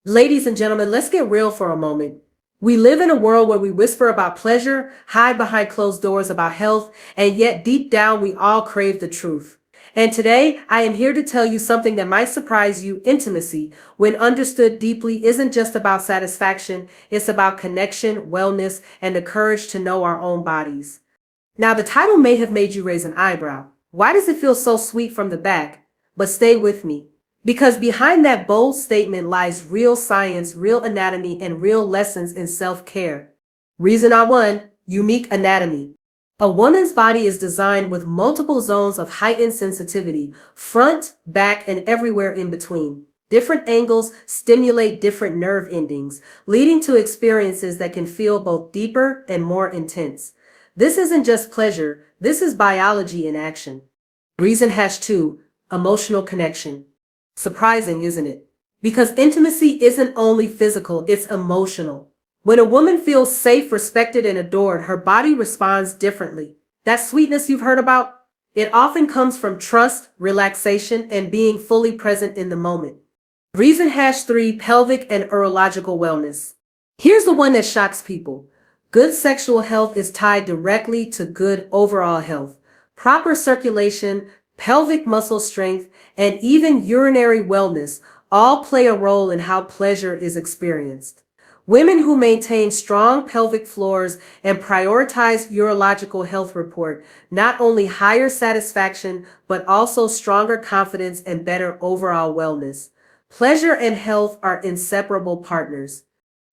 Ladies and gentlemen, let's get real for a moment. We live in a world where we whisper about pleasure, hide behind closed doors about health, and yet deep down we all crave the truth. And today, I am here to tell you something that might surprise you. Intimacy, when understood deeply, isn't just about satisfaction, it's about connection, wellness, and the courage to know our own bodies. Now, the title may have made you raise an eyebrow. Why does it feel so sweet from the back? But stay with me. Because behind that bold statement lies real science, real anatomy, and real lessons in self-care. Reason one, unique anatomy. A woman's body is designed with multiple zones of heightened sensitivity, front, back, and everywhere in between. Different angles stimulate different nerve endings, leading to experiences that can feel both deeper and more intense. This isn't just pleasure, this is biology in action. Reason two, emotional connection. Surprising, isn't it? Because intimacy isn't only physical, it's emotional. When a woman feels safe, respected, and adored, her body responds differently. That sweetness you've heard about? It often comes from trust, relaxation, and being fully present in the moment. Reason three, pelvic and urological wellness. Here's the one that shocks people. Good sexual health is tied directly to good overall health. Proper circulation, pelvic muscle strength, and even urinary wellness all play a role in how pleasure is experienced. Women who maintain strong pelvic floors and prioritize urological health report not only higher satisfaction, but also stronger confidence and better overall wellness. Pleasure and health are inseparable partners.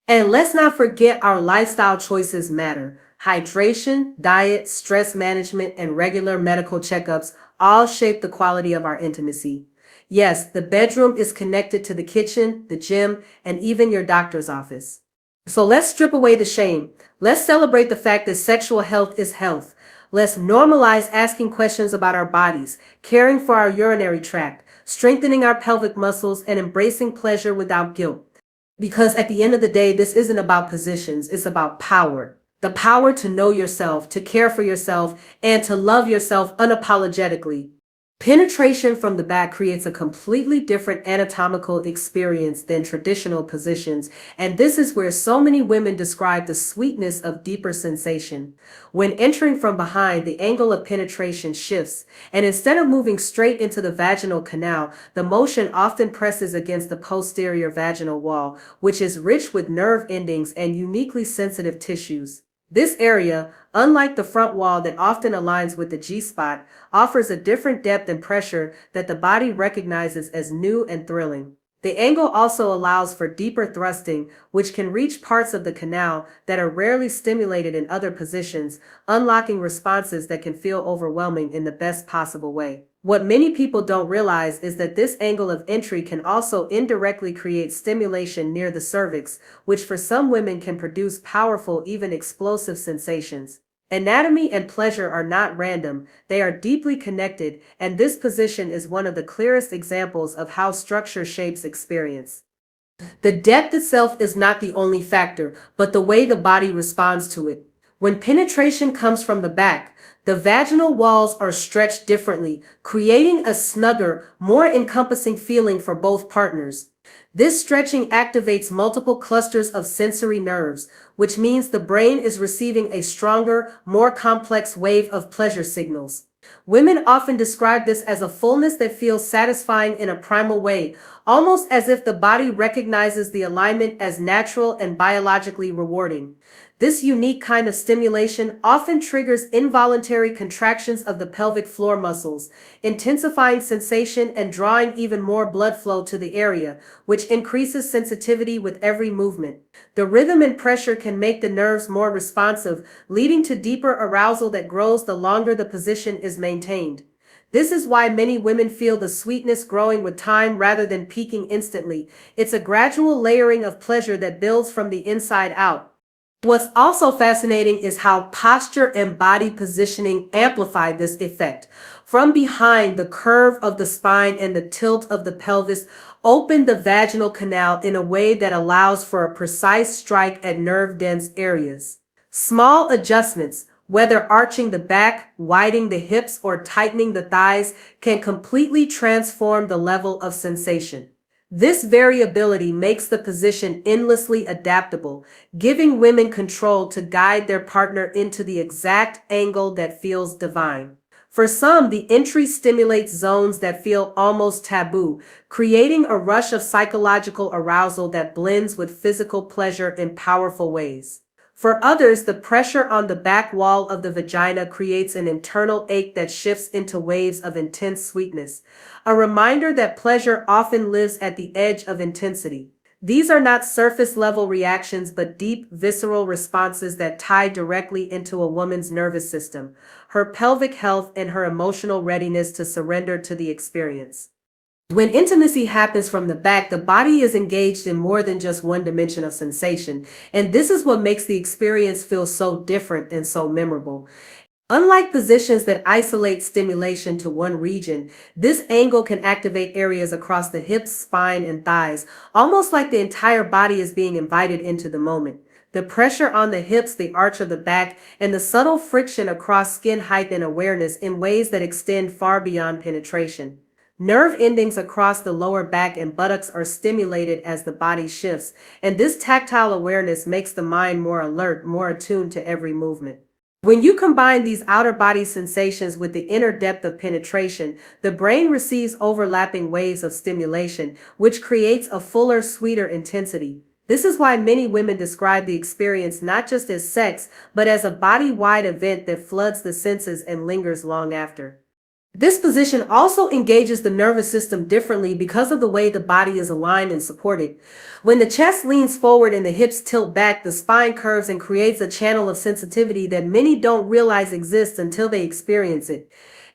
And let's not forget our lifestyle choices matter. Hydration, diet, stress management, and regular medical checkups all shape the quality of our intimacy. Yes, the bedroom is connected to the kitchen, the gym, and even your doctor's office. So let's strip away the shame. Let's celebrate the fact that sexual health is health. Let's normalize asking questions about our bodies, caring for our urinary tract, strengthening our pelvic muscles, and embracing pleasure without guilt. Because at the end of the day, this isn't about positions, it's about power. The power to know yourself, to care for yourself, and to love yourself unapologetically. Penetration from the back creates a completely different anatomical experience than traditional positions, and this is where so many women describe the sweetness of deeper sensation. When entering from behind, the angle of penetration shifts, and instead of moving straight into the vaginal canal, the motion often presses against the posterior vaginal wall, which is rich with nerve endings and uniquely sensitive tissues. This area, unlike the front wall that often aligns with the G-spot, offers a different depth and pressure that the body recognizes as new and thrilling. The angle also allows for deeper thrusting, which can reach parts of the canal that are rarely stimulated in other positions, unlocking responses that can feel overwhelming in the best possible way. What many people don't realize is that this angle of entry can also indirectly create stimulation near the cervix, which for some women can produce powerful, even explosive sensations. Anatomy and pleasure are not random, they are deeply connected, and this position is one of the clearest examples of how structure shapes experience. The depth itself is not the only factor, but the way the body responds to it. When penetration comes from the back, the vaginal walls are stretched differently, creating a snugger, more encompassing feeling for both partners. This stretching activates multiple clusters of sensory nerves, which means the brain is receiving a stronger, more complex wave of pleasure signals. Women often describe this as a fullness that feels satisfying in a primal way, almost as if the body recognizes the alignment as natural and biologically rewarding. This unique kind of stimulation often triggers involuntary contractions of the pelvic floor muscles, intensifying sensation and drawing even more blood flow to the area, which increases sensitivity with every movement. The rhythm and pressure can make the nerves more responsive, leading to deeper arousal that grows the longer the position is maintained. This is why many women feel the sweetness growing with time rather than peaking instantly. It's a gradual layering of pleasure that builds from the inside out. What's also fascinating is how posture and body positioning amplify this effect. From behind, the curve of the spine and the tilt of the pelvis open the vaginal canal in a way that allows for a precise strike at nerve-dense areas. Small adjustments, whether arching the back, widening the hips, or tightening the thighs, can completely transform the level of sensation. This variability makes the position endlessly adaptable, giving women control to guide their partner into the exact angle that feels divine. For some, the entry stimulates zones that feel almost taboo, creating a rush of psychological arousal that blends with physical pleasure in powerful ways. For others, the pressure on the back wall of the vagina creates an internal ache that shifts into waves of intense sweetness, a reminder that pleasure often lives at the edge of intensity. These are not surface level reactions but deep, visceral responses that tie directly into a woman's nervous system, her pelvic health, and her emotional readiness to surrender to the experience. When intimacy happens from the back, the body is engaged in more than just one dimension of sensation, and this is what makes the experience feel so different and so memorable. Unlike positions that isolate stimulation to one region, this angle can activate areas across the hips, spine, and thighs, almost like the entire body is being invited into the moment. The pressure on the hips, the arch of the back, and the subtle friction across skin heighten awareness in ways that extend far beyond penetration. Nerve endings across the lower back and buttocks are stimulated as the body shifts, and this tactile awareness makes the mind more alert, more attuned to every movement. When you combine these outer body sensations with the inner depth of penetration, the brain receives overlapping waves of stimulation, which creates a fuller, sweeter intensity. This is why many women describe the experience not just as sex, but as a body-wide event that floods the senses and lingers long after. This position also engages the nervous system differently because of the way the body is aligned and supported. When the chest leans forward and the hips tilt back, the spine curves and creates a channel of sensitivity that many don't realize exists until they experience it.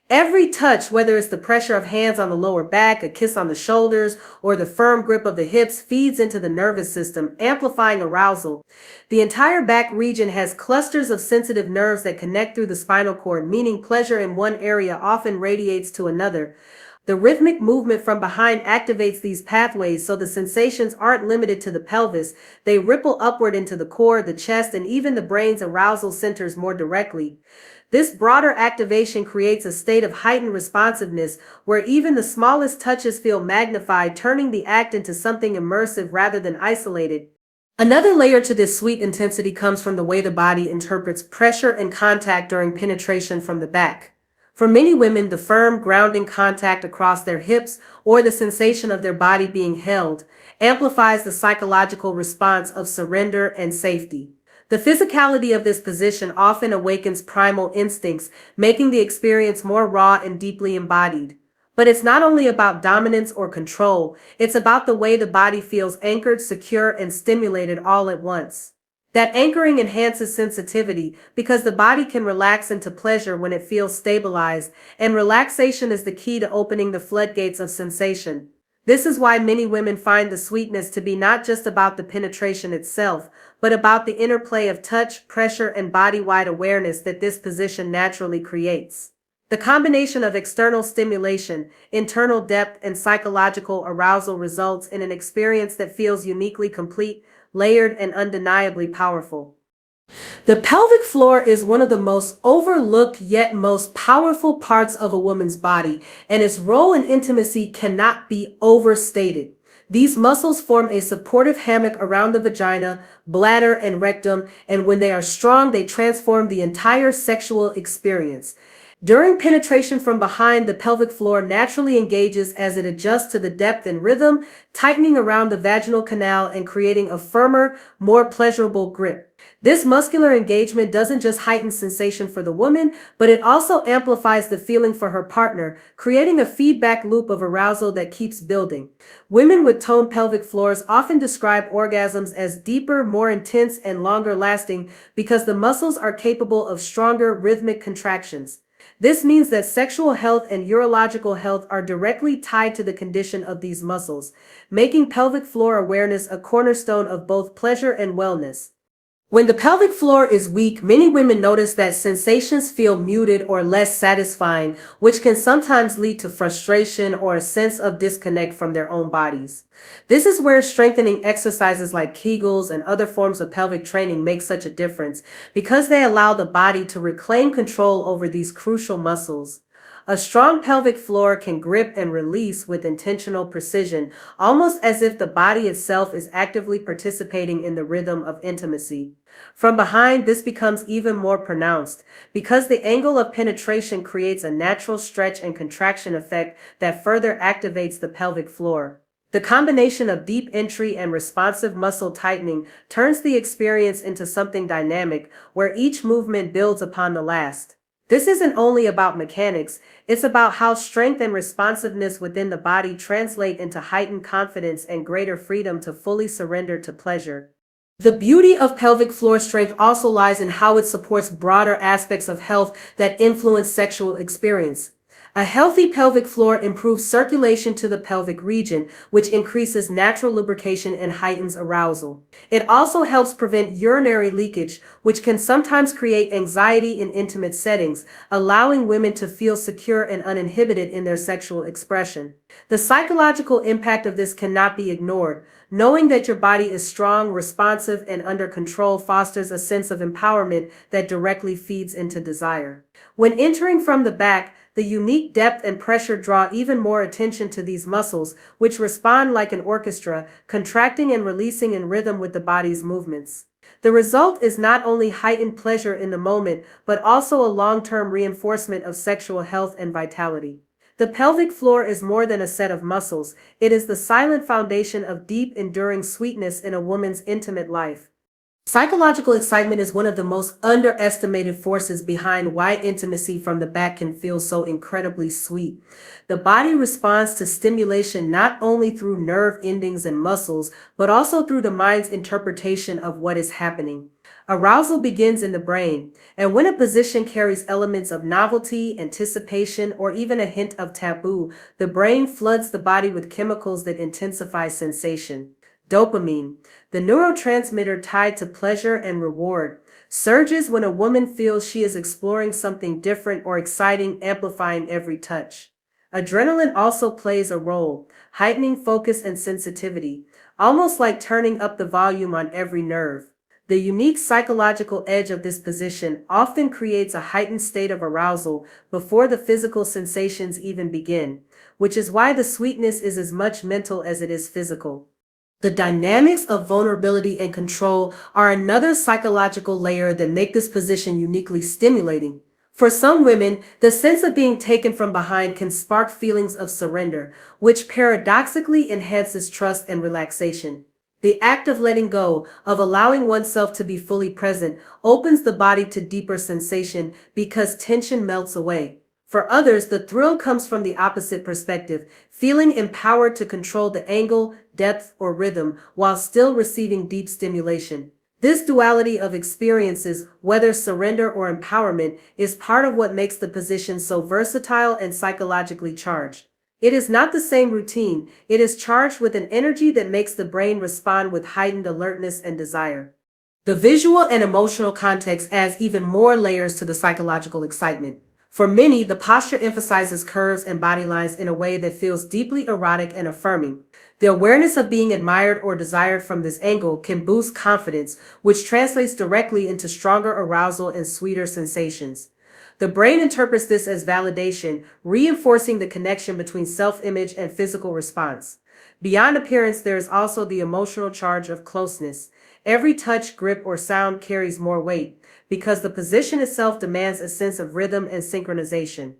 Every touch, whether it's the pressure of hands on the lower back, a kiss on the shoulders, or the firm grip of the hips, feeds into the nervous system, amplifying arousal. The entire back region has clusters of sensitive nerves that connect through the spinal cord, meaning pleasure in one area often radiates to another. The rhythmic movement from behind activates these pathways, so the sensations aren't limited to the pelvis. They ripple upward into the core, the chest, and even the brain's arousal centers more directly. This broader activation creates a state of heightened responsiveness where even the smallest touches feel magnified, turning the act into something immersive rather than isolated. Another layer to this sweet intensity comes from the way the body interprets pressure and contact during penetration from the back. For many women, the firm, grounding contact across their hips or the sensation of their body being held amplifies the psychological response of surrender and safety. The physicality of this position often awakens primal instincts, making the experience more raw and deeply embodied. But it's not only about dominance or control, it's about the way the body feels anchored, secure, and stimulated all at once. That anchoring enhances sensitivity because the body can relax into pleasure when it feels stabilized, and relaxation is the key to opening the floodgates of sensation. This is why many women find the sweetness to be not just about the penetration itself, but about the interplay of touch, pressure, and body-wide awareness that this position naturally creates. The combination of external stimulation, internal depth, and psychological arousal results in an experience that feels uniquely complete, layered, and undeniably powerful. The pelvic floor is one of the most overlooked yet most powerful parts of a woman's body, and its role in intimacy cannot be overstated. These muscles form a supportive hammock around the vagina, bladder, and rectum, and when they are strong, they transform the entire sexual experience. During penetration from behind, the pelvic floor naturally engages as it adjusts to the depth and rhythm, tightening around the vaginal canal and creating a firmer, more pleasurable grip. This muscular engagement doesn't just heighten sensation for the woman, but it also amplifies the feeling for her partner, creating a feedback loop of arousal that keeps building. Women with toned pelvic floors often describe orgasms as deeper, more intense, and longer lasting because the muscles are capable of stronger rhythmic contractions. This means that sexual health and urological health are directly tied to the condition of these muscles, making pelvic floor awareness a cornerstone of both pleasure and wellness. When the pelvic floor is weak, many women notice that sensations feel muted or less satisfying, which can sometimes lead to frustration or a sense of disconnect from their own bodies. This is where strengthening exercises like Kegels and other forms of pelvic training make such a difference, because they allow the body to reclaim control over these crucial muscles. A strong pelvic floor can grip and release with intentional precision, almost as if the body itself is actively participating in the rhythm of intimacy. From behind, this becomes even more pronounced because the angle of penetration creates a natural stretch and contraction effect that further activates the pelvic floor. The combination of deep entry and responsive muscle tightening turns the experience into something dynamic, where each movement builds upon the last. This isn't only about mechanics, it's about how strength and responsiveness within the body translate into heightened confidence and greater freedom to fully surrender to pleasure. The beauty of pelvic floor strength also lies in how it supports broader aspects of health that influence sexual experience. A healthy pelvic floor improves circulation to the pelvic region, which increases natural lubrication and heightens arousal. It also helps prevent urinary leakage, which can sometimes create anxiety in intimate settings, allowing women to feel secure and uninhibited in their sexual expression. The psychological impact of this cannot be ignored. Knowing that your body is strong, responsive, and under control fosters a sense of empowerment that directly feeds into desire. When entering from the back, the unique depth and pressure draw even more attention to these muscles, which respond like an orchestra, contracting and releasing in rhythm with the body's movements. The result is not only heightened pleasure in the moment, but also a long-term reinforcement of sexual health and vitality. The pelvic floor is more than a set of muscles, it is the silent foundation of deep, enduring sweetness in a woman's intimate life. Psychological excitement is one of the most underestimated forces behind why intimacy from the back can feel so incredibly sweet. The body responds to stimulation not only through nerve endings and muscles, but also through the mind's interpretation of what is happening. Arousal begins in the brain, and when a position carries elements of novelty, anticipation, or even a hint of taboo, the brain floods the body with chemicals that intensify sensation. Dopamine, the neurotransmitter tied to pleasure and reward, surges when a woman feels she is exploring something different or exciting, amplifying every touch. Adrenaline also plays a role, heightening focus and sensitivity, almost like turning up the volume on every nerve. The unique psychological edge of this position often creates a heightened state of arousal before the physical sensations even begin, which is why the sweetness is as much mental as it is physical. The dynamics of vulnerability and control are another psychological layer that make this position uniquely stimulating. For some women, the sense of being taken from behind can spark feelings of surrender, which paradoxically enhances trust and relaxation. The act of letting go, of allowing oneself to be fully present, opens the body to deeper sensation because tension melts away. For others, the thrill comes from the opposite perspective, feeling empowered to control the angle, depth, or rhythm while still receiving deep stimulation. This duality of experiences, whether surrender or empowerment, is part of what makes the position so versatile and psychologically charged. It is not the same routine, it is charged with an energy that makes the brain respond with heightened alertness and desire. The visual and emotional context adds even more layers to the psychological excitement. For many, the posture emphasizes curves and body lines in a way that feels deeply erotic and affirming. The awareness of being admired or desired from this angle can boost confidence, which translates directly into stronger arousal and sweeter sensations. The brain interprets this as validation, reinforcing the connection between self-image and physical response. Beyond appearance, there is also the emotional charge of closeness. Every touch, grip, or sound carries more weight, because the position itself demands a sense of rhythm and synchronization.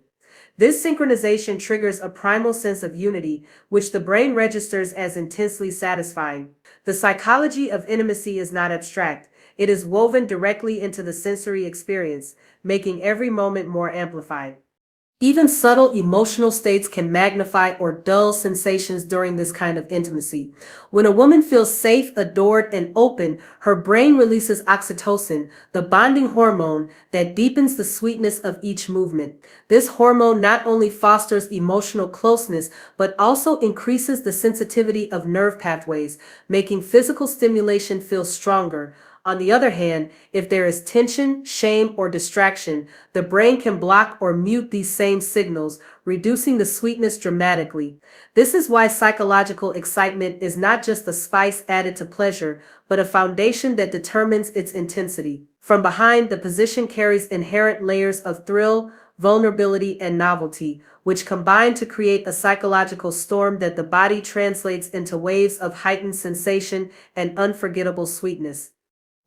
This synchronization triggers a primal sense of unity, which the brain registers as intensely satisfying. The psychology of intimacy is not abstract. It is woven directly into the sensory experience, making every moment more amplified. Even subtle emotional states can magnify or dull sensations during this kind of intimacy. When a woman feels safe, adored, and open, her brain releases oxytocin, the bonding hormone that deepens the sweetness of each movement. This hormone not only fosters emotional closeness, but also increases the sensitivity of nerve pathways, making physical stimulation feel stronger. On the other hand, if there is tension, shame, or distraction, the brain can block or mute these same signals, reducing the sweetness dramatically. This is why psychological excitement is not just a spice added to pleasure, but a foundation that determines its intensity. From behind, the position carries inherent layers of thrill, vulnerability, and novelty, which combine to create a psychological storm that the body translates into waves of heightened sensation and unforgettable sweetness.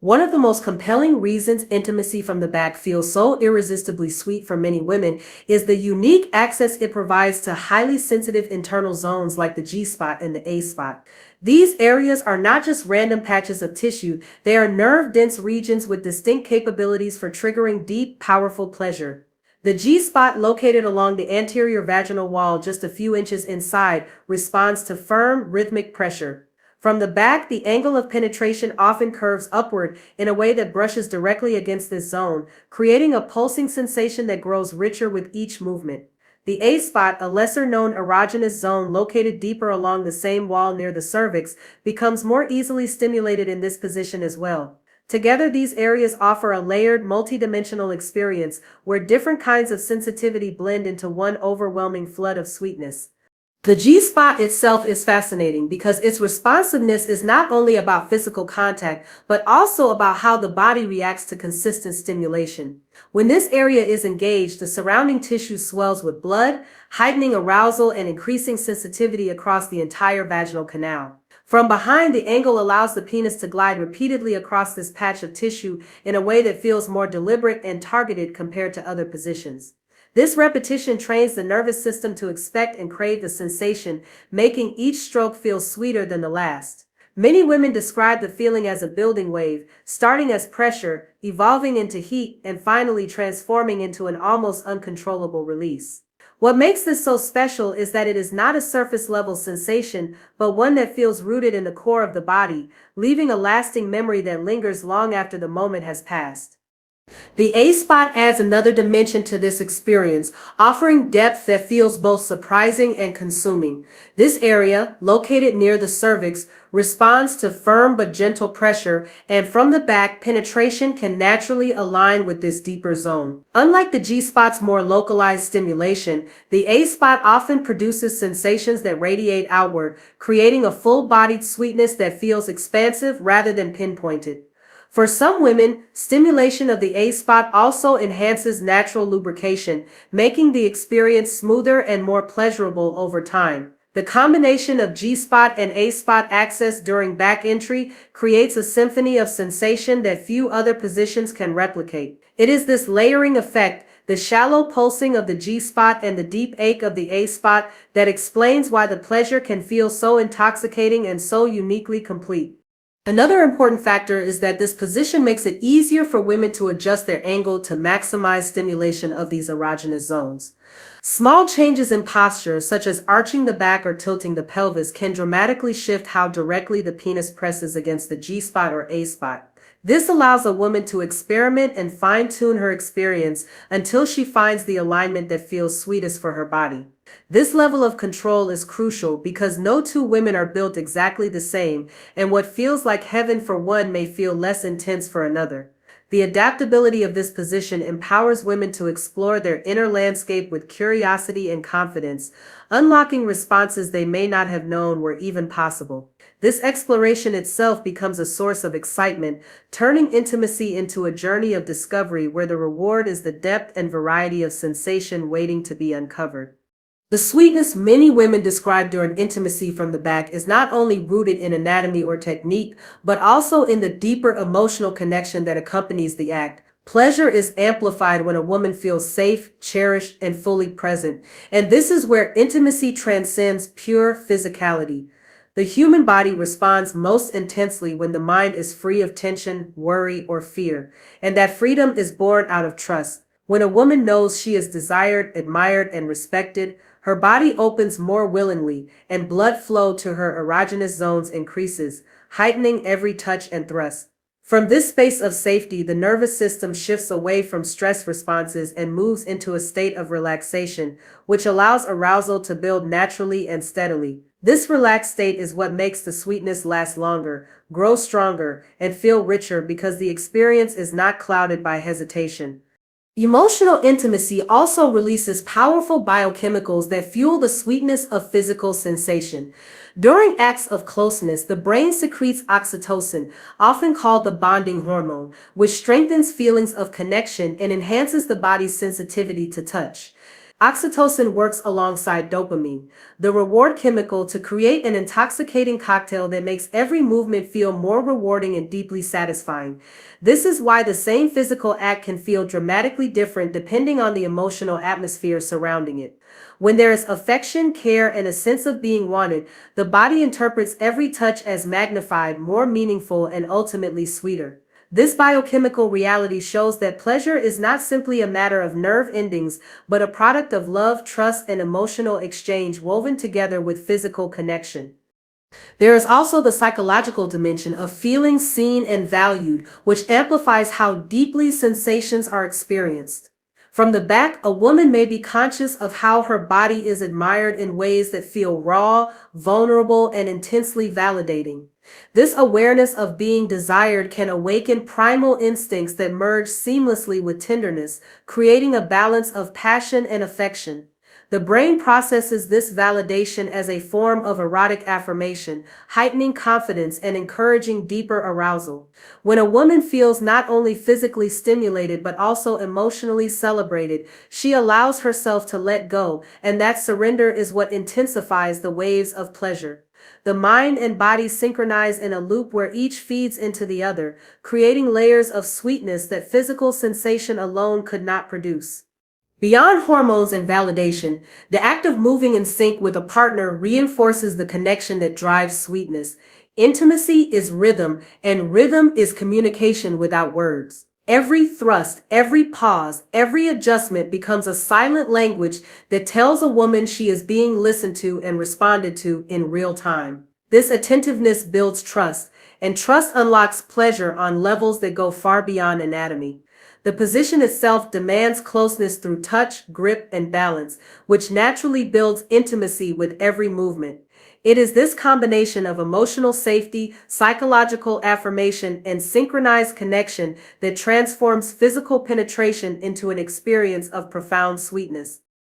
One of the most compelling reasons intimacy from the back feels so irresistibly sweet for many women is the unique access it provides to highly sensitive internal zones like the G spot and the A spot. These areas are not just random patches of tissue, they are nerve-dense regions with distinct capabilities for triggering deep, powerful pleasure. The G spot, located along the anterior vaginal wall just a few inches inside, responds to firm, rhythmic pressure. From the back, the angle of penetration often curves upward in a way that brushes directly against this zone, creating a pulsing sensation that grows richer with each movement. The A spot, a lesser-known erogenous zone located deeper along the same wall near the cervix, becomes more easily stimulated in this position as well. Together, these areas offer a layered, multidimensional experience where different kinds of sensitivity blend into one overwhelming flood of sweetness. The G spot itself is fascinating because its responsiveness is not only about physical contact, but also about how the body reacts to consistent stimulation. When this area is engaged, the surrounding tissue swells with blood, heightening arousal and increasing sensitivity across the entire vaginal canal. From behind, the angle allows the penis to glide repeatedly across this patch of tissue in a way that feels more deliberate and targeted compared to other positions. This repetition trains the nervous system to expect and crave the sensation, making each stroke feel sweeter than the last. Many women describe the feeling as a building wave, starting as pressure, evolving into heat, and finally transforming into an almost uncontrollable release. What makes this so special is that it is not a surface-level sensation, but one that feels rooted in the core of the body, leaving a lasting memory that lingers long after the moment has passed. The A spot adds another dimension to this experience, offering depth that feels both surprising and consuming. This area, located near the cervix, responds to firm but gentle pressure, and from the back, penetration can naturally align with this deeper zone. Unlike the G spot's more localized stimulation, the A spot often produces sensations that radiate outward, creating a full-bodied sweetness that feels expansive rather than pinpointed. For some women, stimulation of the A spot also enhances natural lubrication, making the experience smoother and more pleasurable over time. The combination of G spot and A spot access during back entry creates a symphony of sensation that few other positions can replicate. It is this layering effect, the shallow pulsing of the G spot and the deep ache of the A spot, that explains why the pleasure can feel so intoxicating and so uniquely complete. Another important factor is that this position makes it easier for women to adjust their angle to maximize stimulation of these erogenous zones. Small changes in posture, such as arching the back or tilting the pelvis, can dramatically shift how directly the penis presses against the G spot or A spot. This allows a woman to experiment and fine-tune her experience until she finds the alignment that feels sweetest for her body. This level of control is crucial because no two women are built exactly the same, and what feels like heaven for one may feel less intense for another. The adaptability of this position empowers women to explore their inner landscape with curiosity and confidence, unlocking responses they may not have known were even possible. This exploration itself becomes a source of excitement, turning intimacy into a journey of discovery where the reward is the depth and variety of sensation waiting to be uncovered. The sweetness many women describe during intimacy from the back is not only rooted in anatomy or technique, but also in the deeper emotional connection that accompanies the act. Pleasure is amplified when a woman feels safe, cherished, and fully present, and this is where intimacy transcends pure physicality. The human body responds most intensely when the mind is free of tension, worry, or fear, and that freedom is born out of trust. When a woman knows she is desired, admired, and respected, her body opens more willingly, and blood flow to her erogenous zones increases, heightening every touch and thrust. From this space of safety, the nervous system shifts away from stress responses and moves into a state of relaxation, which allows arousal to build naturally and steadily. This relaxed state is what makes the sweetness last longer, grow stronger, and feel richer because the experience is not clouded by hesitation. Emotional intimacy also releases powerful biochemicals that fuel the sweetness of physical sensation. During acts of closeness, the brain secretes oxytocin, often called the bonding hormone, which strengthens feelings of connection and enhances the body's sensitivity to touch. Oxytocin works alongside dopamine, the reward chemical, to create an intoxicating cocktail that makes every movement feel more rewarding and deeply satisfying. This is why the same physical act can feel dramatically different depending on the emotional atmosphere surrounding it. When there is affection, care, and a sense of being wanted, the body interprets every touch as magnified, more meaningful, and ultimately sweeter. This biochemical reality shows that pleasure is not simply a matter of nerve endings, but a product of love, trust, and emotional exchange woven together with physical connection. There is also the psychological dimension of feeling seen and valued, which amplifies how deeply sensations are experienced. From the back, a woman may be conscious of how her body is admired in ways that feel raw, vulnerable, and intensely validating. This awareness of being desired can awaken primal instincts that merge seamlessly with tenderness, creating a balance of passion and affection. The brain processes this validation as a form of erotic affirmation, heightening confidence and encouraging deeper arousal. When a woman feels not only physically stimulated but also emotionally celebrated, she allows herself to let go, and that surrender is what intensifies the waves of pleasure. The mind and body synchronize in a loop where each feeds into the other, creating layers of sweetness that physical sensation alone could not produce. Beyond hormones and validation, the act of moving in sync with a partner reinforces the connection that drives sweetness. Intimacy is rhythm, and rhythm is communication without words. Every thrust, every pause, every adjustment becomes a silent language that tells a woman she is being listened to and responded to in real time. This attentiveness builds trust, and trust unlocks pleasure on levels that go far beyond anatomy. The position itself demands closeness through touch, grip, and balance, which naturally builds intimacy with every movement. It is this combination of emotional safety, psychological affirmation, and synchronized connection that transforms physical penetration into an experience of profound sweetness.